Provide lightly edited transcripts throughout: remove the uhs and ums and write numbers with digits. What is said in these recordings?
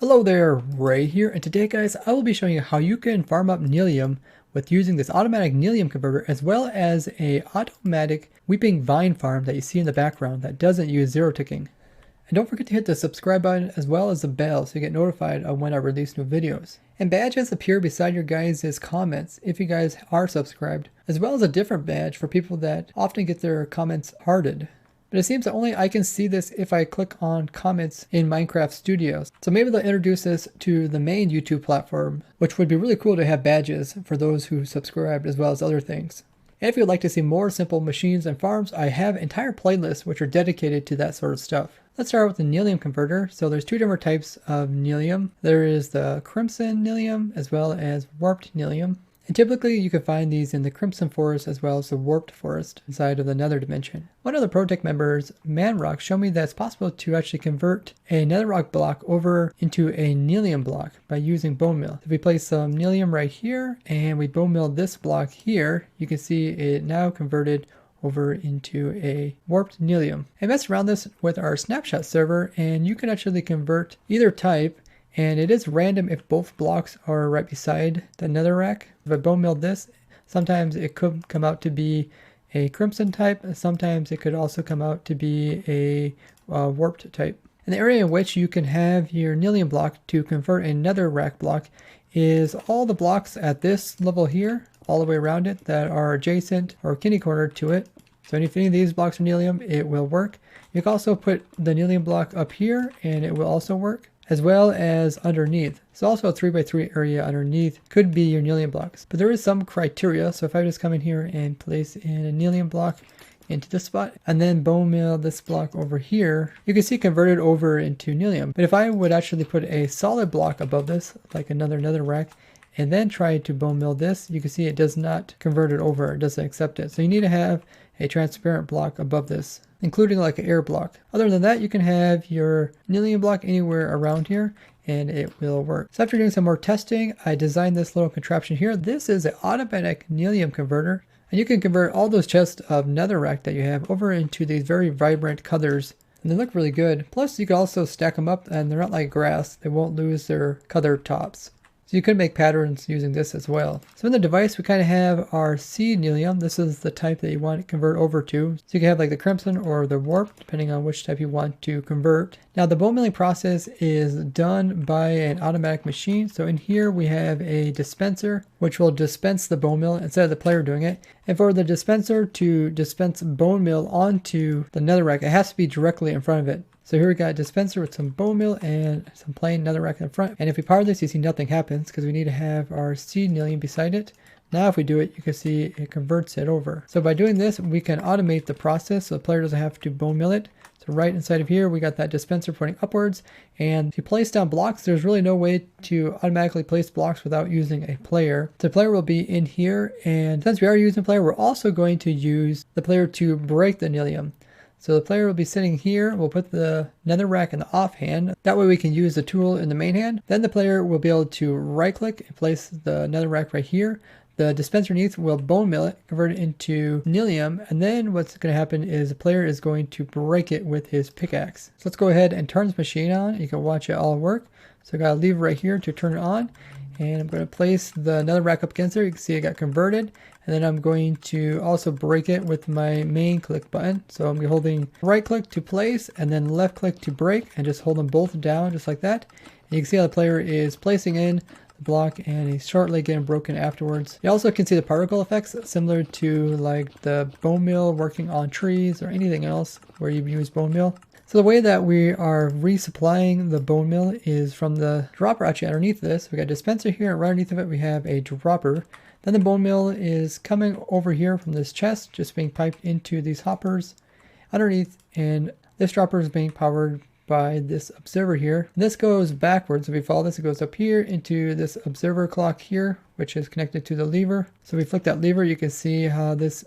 Hello there, Ray here, and today guys I will be showing you how you can farm up Nylium with using this automatic Nylium converter as well as a automatic weeping vine farm that you see in the background that doesn't use zero ticking. And don't forget to hit the subscribe button as well as the bell so you get notified of when I release new videos. And badges appear beside your guys' comments if you guys are subscribed, as well as a different badge for people that often get their comments hearted. But it seems that only I can see this if I click on comments in Minecraft Studios. So maybe they'll introduce this to the main YouTube platform, which would be really cool to have badges for those who subscribed as well as other things. And if you'd like to see more simple machines and farms, I have entire playlists which are dedicated to that sort of stuff. Let's start with the Nylium converter. So there's two different types of Nylium. There is the Crimson Nylium as well as Warped Nylium. And typically you can find these in the Crimson Forest as well as the Warped Forest inside of the Nether Dimension. One of the ProtoTech members, Manrock, showed me that it's possible to actually convert a netherrock block over into a Nylium block by using bone meal. If we place some Nylium right here and we bone meal this block here, you can see it now converted over into a warped Nylium. I messed around this with our snapshot server and you can actually convert either type. And it is random if both blocks are right beside the netherrack. If I bone milled this, sometimes it could come out to be a crimson type, sometimes it could also come out to be a warped type. And the area in which you can have your Nylium block to convert a netherrack block is all the blocks at this level here, all the way around it, that are adjacent or kitty corner to it. So if any of these blocks are Nylium, it will work. You can also put the Nylium block up here and it will also work, as well as underneath. So also a 3x3 area underneath could be your Nylium blocks. But there is some criteria. So if I just come in here and place in a Nylium block into this spot and then bone meal this block over here, you can see converted over into Nylium. But if I would actually put a solid block above this, like another netherrack, and then try to bone meal this, you can see it does not convert it over, it doesn't accept it. So you need to have a transparent block above this, including like an air block. Other than that, you can have your Nylium block anywhere around here and it will work. So after doing some more testing, I designed this little contraption here. This is an automatic Nylium converter, and you can convert all those chests of netherrack that you have over into these very vibrant colors. And they look really good. Plus you can also stack them up and they're not like grass. They won't lose their colored tops. So you could make patterns using this as well. So in the device, we kind of have our seed Nylium. This is the type that you want to convert over to. So you can have like the crimson or the warp, depending on which type you want to convert. Now the bone milling process is done by an automatic machine. So in here we have a dispenser, which will dispense the bone meal instead of the player doing it. And for the dispenser to dispense bone meal onto the netherrack, it has to be directly in front of it. So here we got a dispenser with some bone meal and some plain netherrack in the front. And if we power this, you see nothing happens because we need to have our seed Nylium beside it. Now if we do it, you can see it converts it over. So by doing this, we can automate the process so the player doesn't have to bone meal it. So right inside of here, we got that dispenser pointing upwards. And if you place down blocks, there's really no way to automatically place blocks without using a player. So the player will be in here. And since we are using a player, we're also going to use the player to break the Nylium. So the player will be sitting here, we'll put the netherrack in the off hand. That way we can use the tool in the main hand. Then the player will be able to right click and place the netherrack right here. The dispenser underneath will bone meal it, convert it into Nylium, and then what's going to happen is the player is going to break it with his pickaxe. So let's go ahead and turn this machine on. You can watch it all work. So I got a lever right here to turn it on. And I'm going to place the netherrack up against there. You can see it got converted. And then I'm going to also break it with my main click button. So I'm holding right click to place and then left click to break and just hold them both down just like that. And you can see how the player is placing in the block and he's shortly getting broken afterwards. You also can see the particle effects similar to like the bone meal working on trees or anything else where you use bone meal. So the way that we are resupplying the bone meal is from the dropper actually underneath this. We got a dispenser here and right underneath of it we have a dropper. Then the bone meal is coming over here from this chest, just being piped into these hoppers underneath, and this dropper is being powered by this observer here. This goes backwards. If we follow this, it goes up here into this observer clock here, which is connected to the lever. So if we flick that lever, you can see how this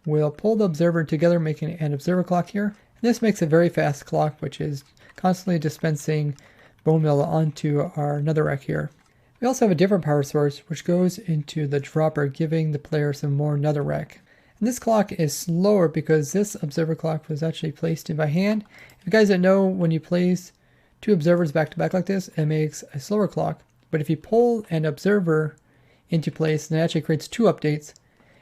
will pull the observer together, making an observer clock here. And this makes a very fast clock, which is constantly dispensing bone meal onto our netherrack here. We also have a different power source which goes into the dropper, giving the player some more netherrack. And this clock is slower because this observer clock was actually placed in by hand. If you guys don't know, when you place two observers back to back like this, it makes a slower clock. But if you pull an observer into place, then it actually creates two updates,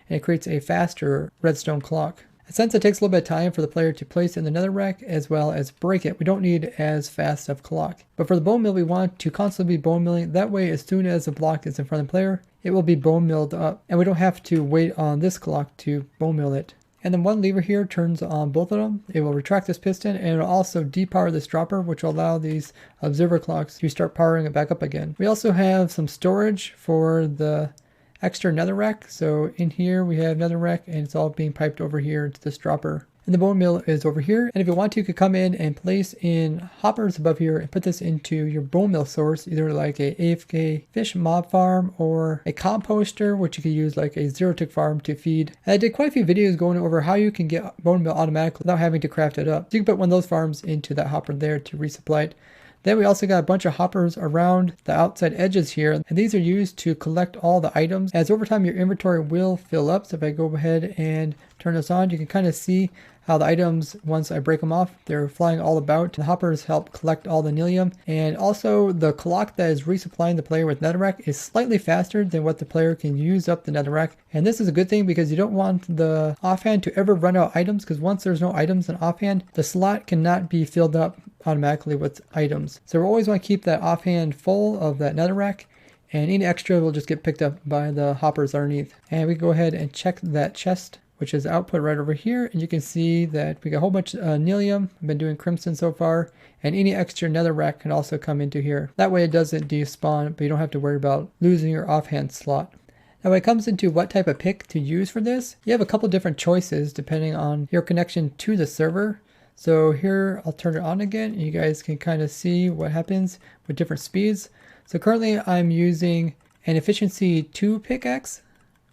and it creates a faster redstone clock. Since it takes a little bit of time for the player to place in the nether rack as well as break it, we don't need as fast of clock. But for the bone mill, we want to constantly be bone milling. That way, as soon as the block is in front of the player, it will be bone milled up. And we don't have to wait on this clock to bone mill it. And then one lever here turns on both of them. It will retract this piston, and it will also depower this dropper, which will allow these observer clocks to start powering it back up again. We also have some storage for the extra nether rack. So in here we have nether rack, and it's all being piped over here to this dropper. And the bone mill is over here. And if you want to, you could come in and place in hoppers above here and put this into your bone mill source, either like a AFK fish mob farm or a composter, which you could use like a zero tick farm to feed. And I did quite a few videos going over how you can get bone mill automatically without having to craft it up. So you can put one of those farms into that hopper there to resupply it. Then we also got a bunch of hoppers around the outside edges here, and these are used to collect all the items. As over time your inventory will fill up, so if I go ahead and turn this on, you can kind of see how the items, once I break them off, they're flying all about. The hoppers help collect all the Nylium, and also the clock that is resupplying the player with netherrack is slightly faster than what the player can use up the netherrack. And this is a good thing because you don't want the offhand to ever run out of items, because once there's no items in offhand, the slot cannot be filled up automatically with items. So we always want to keep that offhand full of that netherrack, and any extra will just get picked up by the hoppers underneath. And we go ahead and check that chest, which is output right over here, and you can see that we got a whole bunch of Nylium. I've been doing crimson so far, and any extra netherrack can also come into here. That way it doesn't despawn, but you don't have to worry about losing your offhand slot. Now when it comes into what type of pick to use for this, you have a couple different choices depending on your connection to the server. So here I'll turn it on again, and you guys can kind of see what happens with different speeds. So currently I'm using an efficiency 2 pickaxe,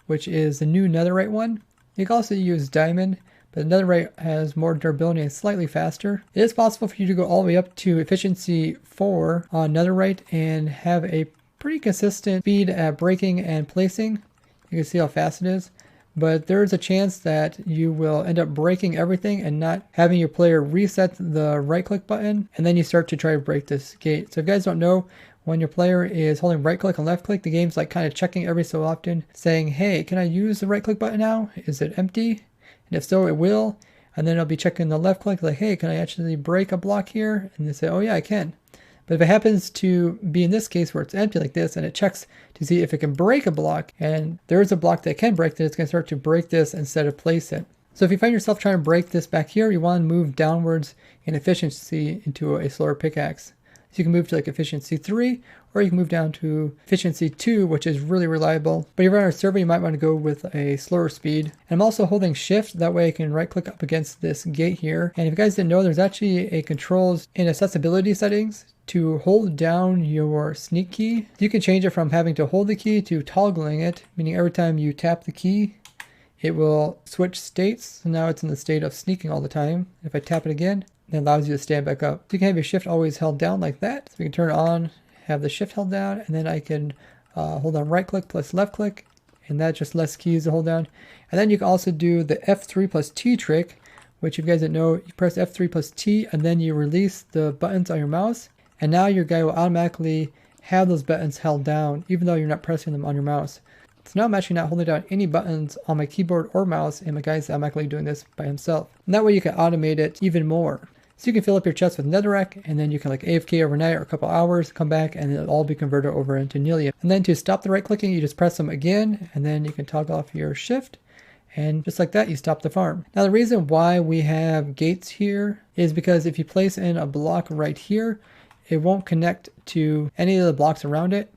which is the new netherite one. You can also use diamond, but the netherite has more durability and slightly faster. It is possible for you to go all the way up to efficiency 4 on netherite and have a pretty consistent speed at breaking and placing. You can see how fast it is. But there is a chance that you will end up breaking everything and not having your player reset the right click button, and then you start to try to break this gate. So if you guys don't know, when your player is holding right click and left click, the game's like kind of checking every so often, saying, hey, can I use the right click button now? Is it empty? And if so, it will. And then it'll be checking the left click, like, hey, can I actually break a block here? And they say, oh yeah, I can. But if it happens to be in this case where it's empty like this, and it checks to see if it can break a block, and there is a block that can break, then it's going to start to break this instead of place it. So if you find yourself trying to break this back here, you want to move downwards in efficiency into a slower pickaxe. So you can move to like efficiency 3, or you can move down to efficiency 2, which is really reliable. But if you're on a server, you might want to go with a slower speed. And I'm also holding shift, that way I can right click up against this gate here. And if you guys didn't know, there's actually a controls in accessibility settings to hold down your sneak key. You can change it from having to hold the key to toggling it, meaning every time you tap the key, it will switch states. So now it's in the state of sneaking all the time. If I tap it again, it allows you to stand back up. So you can have your shift always held down like that. So we can turn it on, have the shift held down, and then I can hold on right click plus left click, and that's just less keys to hold down. And then you can also do the F3 plus T trick, which if you guys didn't know, you press F3 plus T, and then you release the buttons on your mouse, and now your guy will automatically have those buttons held down, even though you're not pressing them on your mouse. So now I'm actually not holding down any buttons on my keyboard or mouse, and my guy's automatically doing this by himself. And that way you can automate it even more. So you can fill up your chest with netherrack, and then you can like AFK overnight or a couple hours, come back, and it'll all be converted over into Nylium. And then to stop the right clicking, you just press them again, and then you can toggle off your shift, and just like that, you stop the farm. Now the reason why we have gates here is because if you place in a block right here, it won't connect to any of the blocks around it.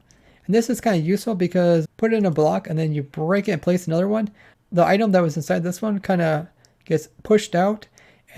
And this is kind of useful because put it in a block and then you break it and place another one, the item that was inside this one kind of gets pushed out.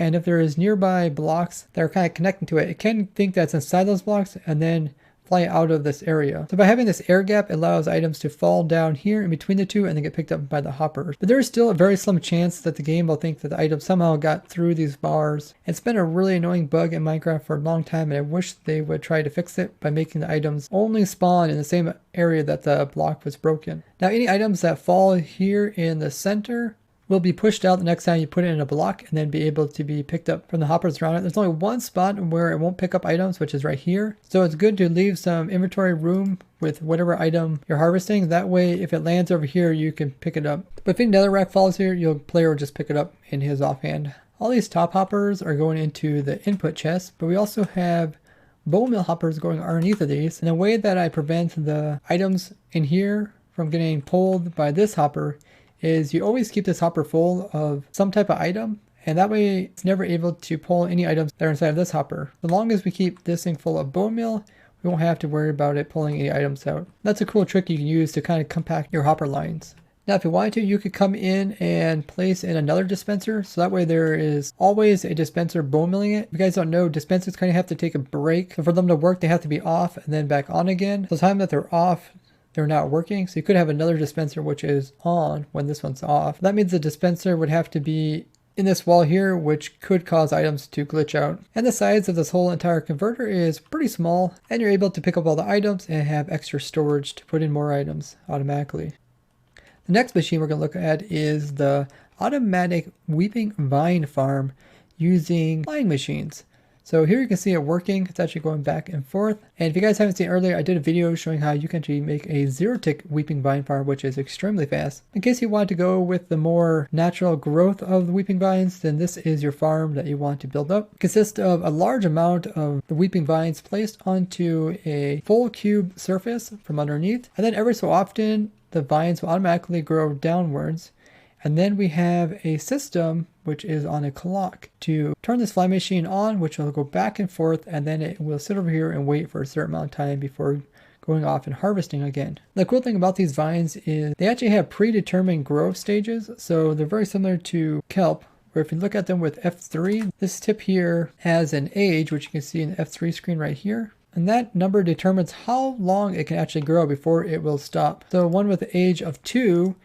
And if there is nearby blocks that are kind of connecting to it, it can think that's inside those blocks and then fly out of this area. So by having this air gap, it allows items to fall down here in between the two and then get picked up by the hoppers. But there is still a very slim chance that the game will think that the item somehow got through these bars. It's been a really annoying bug in Minecraft for a long time, and I wish they would try to fix it by making the items only spawn in the same area that the block was broken. Now any items that fall here in the center will be pushed out the next time you put it in a block and then be able to be picked up from the hoppers around it. There's only one spot where it won't pick up items, which is right here. So it's good to leave some inventory room with whatever item you're harvesting. That way, if it lands over here, you can pick it up. But if any netherrack falls here, your player will just pick it up in his offhand. All these top hoppers are going into the input chest, but we also have bone meal hoppers going underneath of these. And the way that I prevent the items in here from getting pulled by this hopper is you always keep this hopper full of some type of item, and that way it's never able to pull any items that are inside of this hopper. As long as we keep this thing full of bone meal, we won't have to worry about it pulling any items out. That's a cool trick you can use to kind of compact your hopper lines. Now if you wanted to, you could come in and place in another dispenser, so that way there is always a dispenser bone milling it. If you guys don't know, dispensers kind of have to take a break. So for them to work, they have to be off and then back on again. So the time that they're off, they're not working. So you could have another dispenser which is on when this one's off. That means the dispenser would have to be in this wall here, which could cause items to glitch out. And the size of this whole entire converter is pretty small, and you're able to pick up all the items and have extra storage to put in more items automatically. The next machine we're going to look at is the automatic weeping vine farm using flying machines. So here you can see it working. It's actually going back and forth. And if you guys haven't seen earlier, I did a video showing how you can actually make a 0-tick weeping vine farm, which is extremely fast. In case you want to go with the more natural growth of the weeping vines, then this is your farm that you want to build up. It consists of a large amount of the weeping vines placed onto a full cube surface from underneath. And then every so often, the vines will automatically grow downwards. And then we have a system which is on a clock to turn this fly machine on, which will go back and forth, and then it will sit over here and wait for a certain amount of time before going off and harvesting again. The cool thing about these vines is they actually have predetermined growth stages, so they're very similar to kelp, where if you look at them with F3, this tip here has an age, which you can see in the F3 screen right here. And that number determines how long it can actually grow before it will stop. So one with the age of 2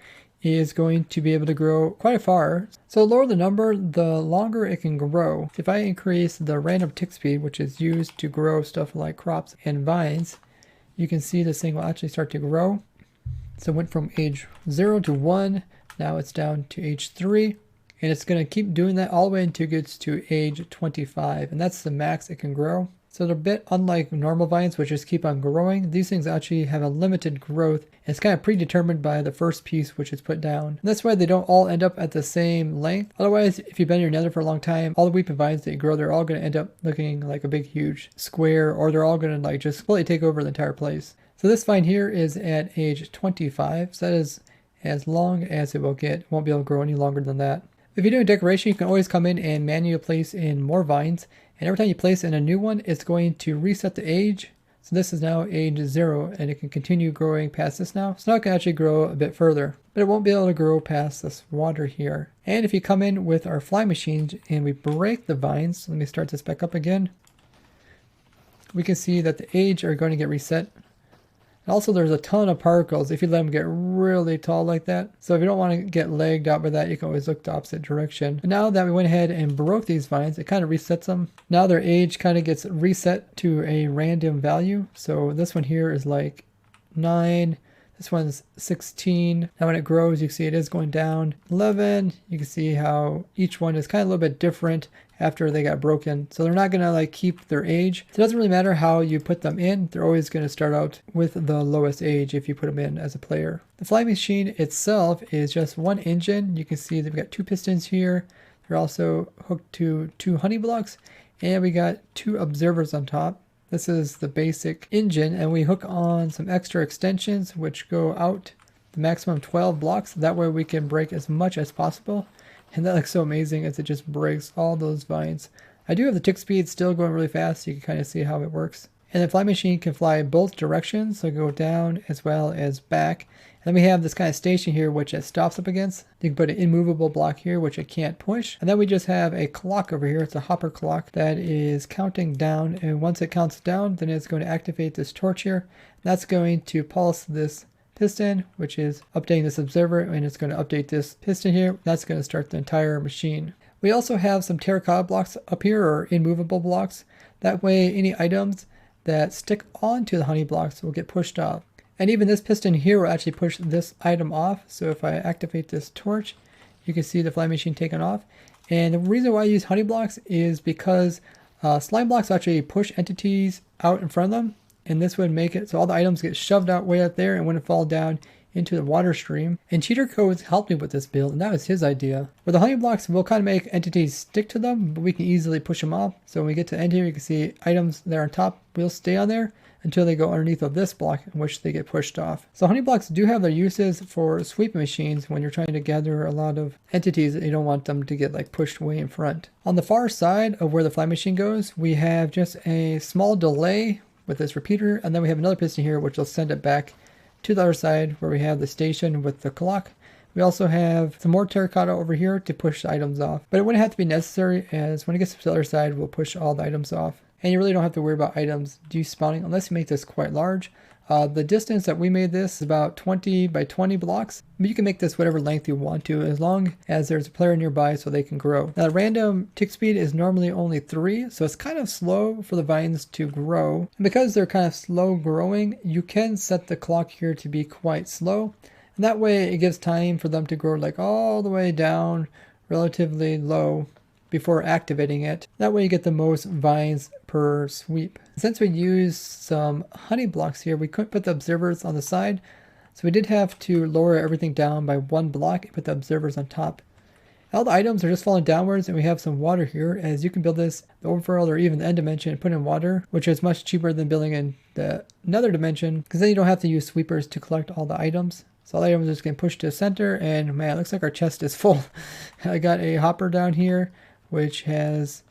is going to be able to grow quite far. So the lower the number, the longer it can grow. If I increase the random tick speed, which is used to grow stuff like crops and vines, you can see this thing will actually start to grow. So it went from age 0 to 1, now it's down to age 3, and it's going to keep doing that all the way until it gets to age 25, and that's the max it can grow. So they're a bit unlike normal vines, which just keep on growing. These things actually have a limited growth. It's kind of predetermined by the first piece which is put down. And that's why they don't all end up at the same length. Otherwise, if you've been in your nether for a long time, all the weeping vines that you grow, they're all going to end up looking like a big, huge square, or they're all going to like just completely take over the entire place. So this vine here is at age 25. So that is as long as it will get. It won't be able to grow any longer than that. If you're doing decoration, you can always come in and manually place in more vines. And every time you place in a new one, it's going to reset the age. So this is now age 0, and it can continue growing past this now. So now it can actually grow a bit further, but it won't be able to grow past this water here. And if you come in with our fly machines and we break the vines, let me start this back up again. We can see that the age are going to get reset. Also, there's a ton of particles if you let them get really tall like that. So if you don't want to get legged out by that, you can always look the opposite direction. And now that we went ahead and broke these vines, it kind of resets them. Now their age kind of gets reset to a random value. So this one here is like 9. This one's 16. Now when it grows, you can see it is going down. 11, you can see how each one is kind of a little bit different after they got broken. So they're not going to like keep their age. So it doesn't really matter how you put them in. They're always going to start out with the lowest age if you put them in as a player. The fly machine itself is just one engine. You can see that we got 2 pistons here. They're also hooked to 2 honey blocks, and we got 2 observers on top. This is the basic engine, and we hook on some extra extensions which go out the maximum 12 blocks. That way we can break as much as possible. And that looks so amazing as it just breaks all those vines. I do have the tick speed still going really fast, so you can kind of see how it works. And the fly machine can fly both directions, so go down as well as back. And then we have this kind of station here which it stops up against. You can put an immovable block here which it can't push. And then we just have a clock over here. It's a hopper clock that is counting down. And once it counts down, then it's going to activate this torch here. That's going to pulse this piston, which is updating this observer, and it's going to update this piston here. That's going to start the entire machine. We also have some terracotta blocks up here, or immovable blocks. That way any items that stick onto the honey blocks will get pushed off. And even this piston here will actually push this item off. So if I activate this torch, you can see the fly machine taking off. And the reason why I use honey blocks is because slime blocks actually push entities out in front of them, and this would make it so all the items get shoved out way up there and wouldn't fall down into the water stream. And Cheater Codes helped me with this build, and that was his idea. With the honey blocks, we'll kind of make entities stick to them, but we can easily push them off. So when we get to the end here, you can see items that are on top will stay on there until they go underneath of this block, in which they get pushed off. So honey blocks do have their uses for sweeping machines when you're trying to gather a lot of entities that you don't want them to get like pushed way in front. On the far side of where the fly machine goes, we have just a small delay with this repeater, and then we have another piston here which will send it back to the other side where we have the station with the clock. We also have some more terracotta over here to push the items off, but it wouldn't have to be necessary, as when it gets to the other side, we'll push all the items off. And you really don't have to worry about items despawning unless you make this quite large. The distance that we made this is about 20 by 20 blocks. But you can make this whatever length you want to, as long as there's a player nearby so they can grow. Now, the random tick speed is normally only 3, so it's kind of slow for the vines to grow. And because they're kind of slow growing, you can set the clock here to be quite slow. And that way it gives time for them to grow like all the way down relatively low before activating it. That way you get the most vines per sweep. Since we used some honey blocks here, we couldn't put the observers on the side, so we did have to lower everything down by 1 block and put the observers on top. All the items are just falling downwards, and we have some water here, as you can build this the overworld or even the end dimension and put in water, which is much cheaper than building in the nether dimension, because then you don't have to use sweepers to collect all the items. So all the items are just getting pushed to the center, and man, it looks like our chest is full. I got a hopper down here which has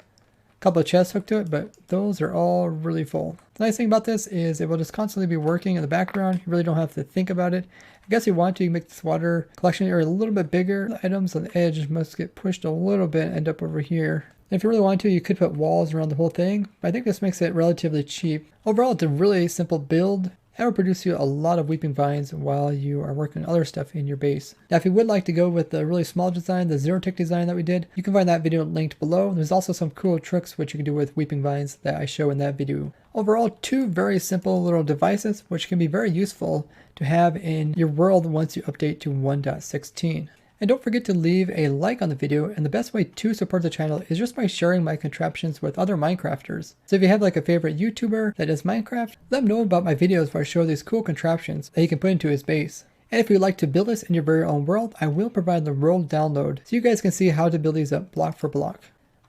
a couple of chests hooked to it, but those are all really full. The nice thing about this is it will just constantly be working in the background. You really don't have to think about it. I guess if you want to, you can make this water collection area a little bit bigger. The items on the edge must get pushed a little bit and end up over here. And if you really want to, you could put walls around the whole thing, but I think this makes it relatively cheap. Overall, it's a really simple build. That will produce you a lot of weeping vines while you are working on other stuff in your base. Now, if you would like to go with the really small design, the zero tick design that we did, you can find that video linked below. There's also some cool tricks which you can do with weeping vines that I show in that video. Overall, 2 very simple little devices which can be very useful to have in your world once you update to 1.16. And don't forget to leave a like on the video, and the best way to support the channel is just by sharing my contraptions with other Minecrafters. So if you have like a favorite YouTuber that does Minecraft, let them know about my videos where I show these cool contraptions that he can put into his base. And if you'd like to build this in your very own world, I will provide the world download so you guys can see how to build these up block for block.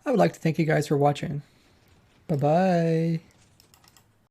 I would like to thank you guys for watching. Bye bye.